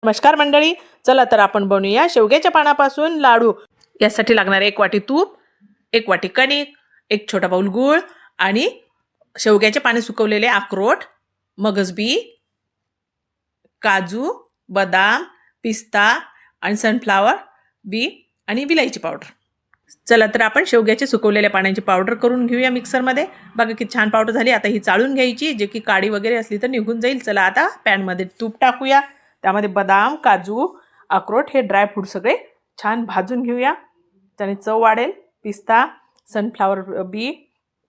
नमस्कार मंडळी, चला तर आपण बनवूया शेवग्याच्या पानापासून लाडू। यासाठी लागणारे 1 वाटी तूप, 1 वाटी कणिक, 1 छोटा बाउल गूळ आणि शेवग्याचे पाने सुकवलेले अक्रोड, मगजबी, काजू, बदाम, पिस्ता आणि सनफ्लावर बी आणि विलायची पावडर। चला तर आपण शेवग्याचे सुकवलेल्या पानांची पावडर करून घेऊया मिक्सर मध्ये। बघा किती छान पावडर झाली। आता ही चाळून घ्यायची, जे की काडी वगैरे असली तर निघून जाईल। चला आता पॅन मध्ये तूप टाकूया, त्यामध्ये बदाम, काजू, अक्रोड हे ड्राय फ्रूट सगळे छान भाजून घेऊया, त्याने चव वाढेल। पिस्ता, सनफ्लावर बी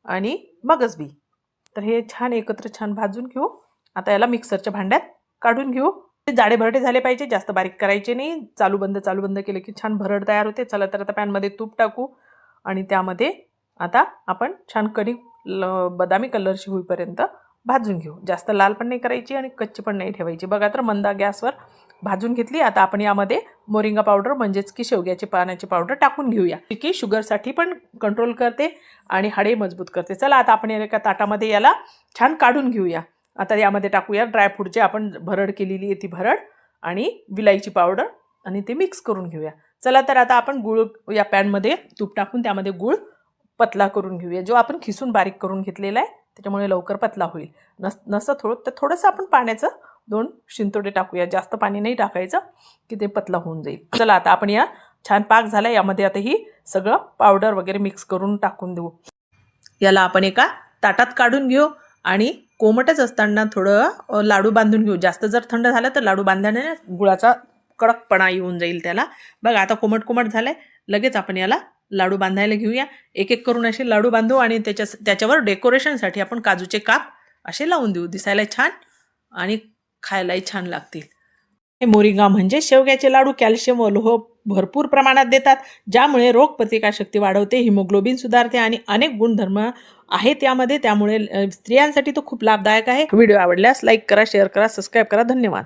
आणि मगज बी, तर हे छान एकत्र छान भाजून घेऊ। आता याला मिक्सरच्या भांड्यात काढून घेऊ। जाडे भरडे झाले पाहिजे, जास्त बारीक करायचे नाही। चालू बंद केले की छान भरड तयार होते। चला तर आता पॅन मध्ये तूप टाकू आणि त्यामध्ये आता आपण छान कणिक बदामी कलरची होईपर्यंत भाजून घेऊ। जास्त लाल पण नाही करायची आणि कच्ची पण नाही ठेवायची। बघा तर मंद गॅसवर भाजून घेतली। आता आपण यामध्ये मोरिंगा पावडर म्हणजेच की शेवग्याची पानाची पावडर टाकून घेऊया, की शुगरसाठी पण कंट्रोल करते आणि हाडे मजबूत करते। चला आता आपण एका ताटामध्ये याला छान काढून घेऊया। आता यामध्ये टाकूया ड्रायफ्रूट जे आपण भरड केलेली आहे ती भरड आणि विलायची पावडर आणि ते मिक्स करून घेऊया। चला तर आता आपण गूळ या पॅनमध्ये तूप टाकून त्यामध्ये गूळ पतला करून घेऊया, जो आपण खिसून बारीक करून घेतलेला आहे, त्याच्यामुळे लवकर पतला होईल। नसं थोडंसं आपण पाण्याचं 2 शिंतोडे टाकूया, जास्त पाणी नाही टाकायचं की ते पतला होऊन जाईल। चला आता आपण या छान पाक झाला, यामध्ये आता ही सगळं पावडर वगैरे मिक्स करून टाकून देऊ। याला आपण एका ताटात काढून घेऊ आणि कोमटच असताना थोडं लाडू बांधून घेऊ। जास्त जर थंड झालं तर लाडू बांधल्याने गुळाचा कडकपणा येऊन जाईल त्याला। बघा आता कोमट झालंय, लगेच आपण याला लाडू बांधायला घेऊया। एक एक करून असे लाडू बांधू आणि त्याच्यावर डेकोरेशनसाठी आपण काजूचे काप असे लावून देऊ, दिसायला छान आणि खायलाही छान लागतील। हे मोरिंगा म्हणजे शेवग्याचे लाडू कॅल्शियम व लोह भरपूर प्रमाणात देतात, ज्यामुळे रोगप्रतिकारशक्ती वाढवते, हिमोग्लोबिन सुधारते आणि अनेक गुणधर्म आहेत यामध्ये, त्यामुळे स्त्रियांसाठी तो खूप लाभदायक आहे। व्हिडिओ आवडल्यास लाईक करा, शेअर करा, सबस्क्राईब करा। धन्यवाद।